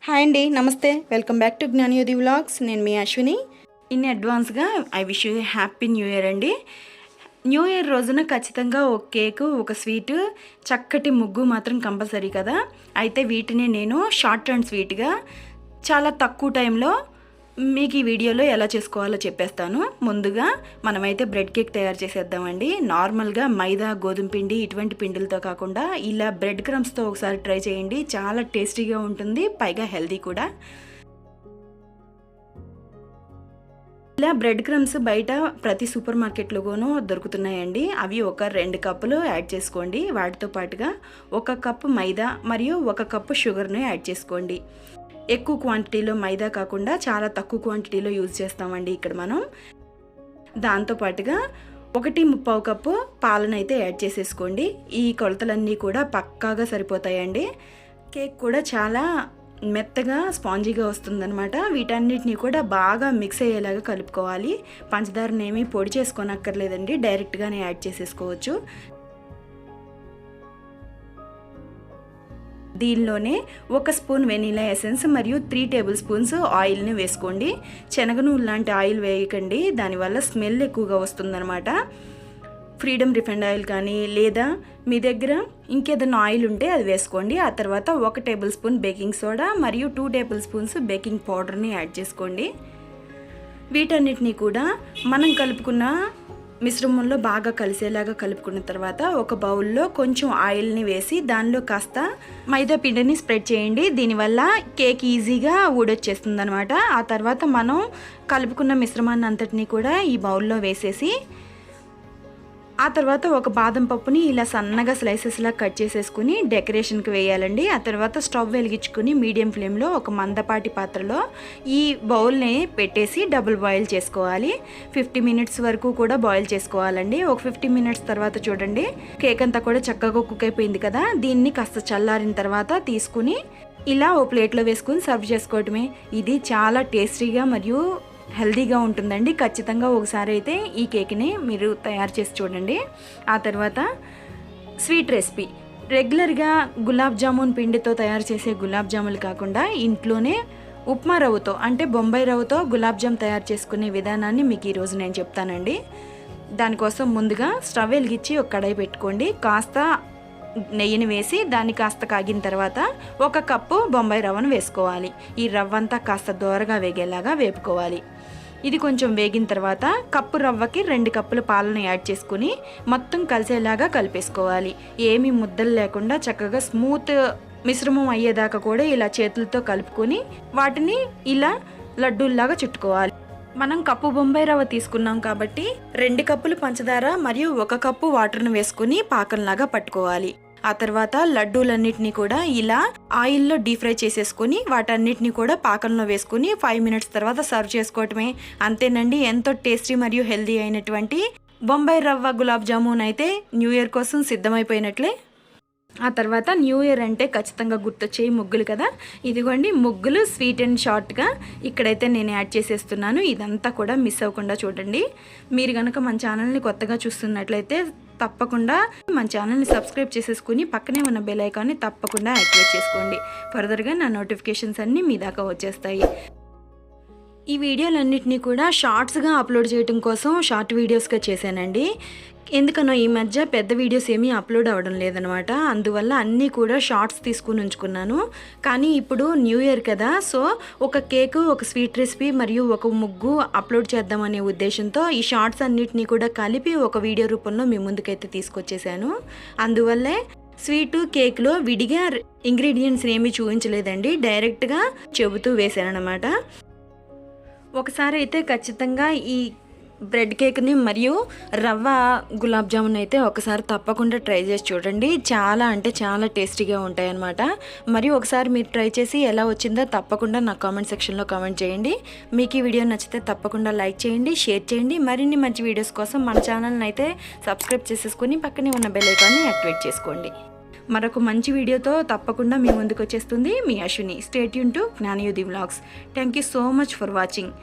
Hi అండి, నమస్తే. Welcome back to gnanayudhivlogs. నేను మీ అశ్విని. ఇన్ అడ్వాన్స్గా I wish you happy new year అండి. న్యూ ఇయర్ రోజున ఖచ్చితంగా ఒక కేకు, ఒక స్వీటు, చక్కటి ముగ్గు మాత్రం కంపల్సరీ కదా. అయితే వీటిని నేను షార్ట్ అండ్ స్వీట్గా చాలా తక్కువ టైంలో మీకు ఈ వీడియోలో ఎలా చేసుకోవాలో చెప్పేస్తాను. ముందుగా మనమైతే బ్రెడ్ కేక్ తయారు చేసేద్దామండి. నార్మల్గా మైదా, గోధుమ పిండి ఇటువంటి పిండిలతో కాకుండా ఇలా బ్రెడ్ క్రమ్స్తో ఒకసారి ట్రై చేయండి. చాలా టేస్టీగా ఉంటుంది, పైగా హెల్తీ కూడా. ఇలా బ్రెడ్ క్రమ్స్ బయట ప్రతి సూపర్ మార్కెట్లోనూ దొరుకుతున్నాయండి. అవి ఒక 2 కప్పులు యాడ్ చేసుకోండి. వాటితో పాటుగా 1 కప్పు మైదా మరియు 1 కప్పు షుగర్ను యాడ్ చేసుకోండి. ఎక్కువ క్వాంటిటీలో మైదా కాకుండా చాలా తక్కువ క్వాంటిటీలో యూజ్ చేస్తామండి ఇక్కడ మనం. దాంతోపాటుగా 1/3 కప్పు పాలను అయితే యాడ్ చేసేసుకోండి. ఈ కొలతలన్నీ కూడా పక్కాగా సరిపోతాయండి. కేక్ కూడా చాలా మెత్తగా స్పాంజీగా వస్తుందన్నమాట. వీటన్నిటిని కూడా బాగా మిక్స్ అయ్యేలాగా కలుపుకోవాలి. పంచదారనేమి పొడి చేసుకోనక్కర్లేదండి, డైరెక్ట్గానే యాడ్ చేసేసుకోవచ్చు. దీనిలోనే 1 స్పూన్ వెనీలా ఎసెన్స్ మరియు 3 టేబుల్ స్పూన్స్ ఆయిల్ని వేసుకోండి. శనగ నూనె లాంటి ఆయిల్ వేయకండి, దానివల్ల స్మెల్ ఎక్కువగా వస్తుందన్నమాట. ఫ్రీడమ్ రిఫైండ్ ఆయిల్ కానీ లేదా మీ దగ్గర ఇంకేదైనా ఆయిల్ ఉంటే అది వేసుకోండి. ఆ తర్వాత 1 టేబుల్ స్పూన్ బేకింగ్ సోడా మరియు 2 టేబుల్ స్పూన్స్ బేకింగ్ పౌడర్ని యాడ్ చేసుకోండి. వీటన్నిటినీ కూడా మనం కలుపుకున్న మిశ్రమంలో బాగా కలిసేలాగా కలుపుకున్న తర్వాత ఒక బౌల్లో కొంచెం ఆయిల్ని వేసి దానిలో కాస్త మైదా పిండిని స్ప్రెడ్ చేయండి. దీనివల్ల కేక్ ఈజీగా ఊడొచ్చేస్తుంది అనమాట. ఆ తర్వాత మనం కలుపుకున్న మిశ్రమాన్ని అంతటినీ కూడా ఈ బౌల్లో వేసేసి ఆ తర్వాత ఒక బాదం పప్పుని ఇలా సన్నగా స్లైసెస్లా కట్ చేసేసుకుని డెకరేషన్కి వేయాలండి. ఆ తర్వాత స్టవ్ వెలిగించుకుని మీడియం ఫ్లేమ్లో ఒక మందపాటి పాత్రలో ఈ బౌల్ని పెట్టేసి డబుల్ బాయిల్ చేసుకోవాలి. 50 మినిట్స్ వరకు కూడా బాయిల్ చేసుకోవాలండి. ఒక 50 మినిట్స్ తర్వాత చూడండి కేక్ అంతా కూడా చక్కగా కుక్ అయిపోయింది కదా. దీన్ని కాస్త చల్లారిన తర్వాత తీసుకుని ఇలా ఓ ప్లేట్లో వేసుకుని సర్వ్ చేసుకోవటమే. ఇది చాలా టేస్టీగా మరియు హెల్తీగా ఉంటుందండి. ఖచ్చితంగా ఒకసారి అయితే ఈ కేక్ని మీరు తయారు చేసి చూడండి. ఆ తర్వాత స్వీట్ రెసిపీ. రెగ్యులర్గా గులాబ్ జామున్ పిండితో తయారు చేసే గులాబ్ జాములు కాకుండా ఇంట్లోనే ఉప్మా రవ్వతో అంటే బొంబాయి రవ్వతో గులాబ్ జామ్ తయారు చేసుకునే విధానాన్ని మీకు ఈరోజు నేను చెప్తానండి. దానికోసం ముందుగా స్టవ్ వెలిగించి ఒక కడాయి పెట్టుకోండి. కాస్త నెయ్యిని వేసి దాన్ని కాస్త కాగిన తర్వాత 1 కప్పు బొంబాయి రవ్వను వేసుకోవాలి. ఈ రవ్వ అంతా కాస్త దోరగా వేగేలాగా వేపుకోవాలి. ఇది కొంచెం వేగిన తర్వాత కప్పు రవ్వకి 2 కప్పుల పాలను యాడ్ చేసుకుని మొత్తం కలిసేలాగా కలిపేసుకోవాలి. ఏమీ ముద్దలు లేకుండా చక్కగా స్మూత్ మిశ్రమం అయ్యేదాకా కూడా ఇలా చేతులతో కలుపుకొని వాటిని ఇలా లడ్డూల్లాగా చుట్టుకోవాలి. మనం కప్పు బొంబాయి రవ్వ తీసుకున్నాం కాబట్టి 2 కప్పులు పంచదార మరియు 1 కప్పు వాటర్ను వేసుకుని పాకంలాగా పట్టుకోవాలి. ఆ తర్వాత లడ్డూలన్నిటినీ కూడా ఇలా ఆయిల్లో డీప్ ఫ్రై చేసేసుకుని వాటన్నిటిని కూడా పాకంలో వేసుకుని 5 మినిట్స్ తర్వాత సర్వ్ చేసుకోవటమే. అంతేనండి, ఎంతో టేస్టీ మరియు హెల్తీ అయినటువంటి బొంబాయి రవ్వ గులాబ్ జామున్ అయితే న్యూ ఇయర్ కోసం సిద్ధమైపోయినట్లే. ఆ తర్వాత న్యూ ఇయర్ అంటే ఖచ్చితంగా గుర్తొచ్చేవి ముగ్గులు కదా. ఇదిగోండి ముగ్గులు స్వీట్ అండ్ షార్ట్గా ఇక్కడైతే నేను యాడ్ చేసేస్తున్నాను. ఇదంతా కూడా మిస్ అవ్వకుండా చూడండి. మీరు కనుక మన ఛానల్ని కొత్తగా చూస్తున్నట్లయితే తప్పకుండా మన ఛానల్ని సబ్స్క్రైబ్ చేసేసుకుని పక్కనే ఉన్న బెల్ ఐకాన్ని తప్పకుండా యాక్టివేట్ చేసుకోండి. ఫర్దర్గా నా నోటిఫికేషన్స్ అన్నీ మీ దాకా వచ్చేస్తాయి. ఈ వీడియోలన్నింటినీ కూడా షార్ట్స్గా అప్లోడ్ చేయడం కోసం షార్ట్ వీడియోస్గా చేశానండి. ఎందుకనో ఈ మధ్య పెద్ద వీడియోస్ ఏమీ అప్లోడ్ అవ్వడం లేదనమాట. అందువల్ల అన్నీ కూడా షార్ట్స్ తీసుకుని ఉంచుకున్నాను. కానీ ఇప్పుడు న్యూ ఇయర్ కదా, సో ఒక కేకు, ఒక స్వీట్ రెసిపీ మరియు ఒక ముగ్గు అప్లోడ్ చేద్దామనే ఉద్దేశంతో ఈ షార్ట్స్ అన్నిటినీ కూడా కలిపి ఒక వీడియో రూపంలో మీ ముందుకైతే తీసుకొచ్చేసాను. అందువల్లే స్వీటు కేక్లో విడిగా ఇంగ్రీడియంట్స్ ఏమీ చూపించలేదండి, డైరెక్ట్గా చెబుతూ వేసాను అనమాట. ఒకసారి అయితే ఖచ్చితంగా ఈ బ్రెడ్ కేక్ని మరియు రవ్వ గులాబ్ జామున్ అయితే ఒకసారి తప్పకుండా ట్రై చేసి చూడండి. చాలా అంటే చాలా టేస్టీగా ఉంటాయన్నమాట. మరియు ఒకసారి మీరు ట్రై చేసి ఎలా వచ్చిందో తప్పకుండా నా కామెంట్ సెక్షన్లో కామెంట్ చేయండి. మీకు ఈ వీడియో నచ్చితే తప్పకుండా లైక్ చేయండి, షేర్ చేయండి. మరిన్ని మంచి వీడియోస్ కోసం మన ఛానల్ని అయితే సబ్స్క్రైబ్ చేసేసుకుని పక్కనే ఉన్న బెల్ ఐకాన్ని యాక్టివేట్ చేసుకోండి. మరొక మంచి వీడియోతో తప్పకుండా మీ ముందుకు వచ్చేస్తుంది మీ Ashwini. Stay tune to gnanayudhivlogs. Thank you so much for watching.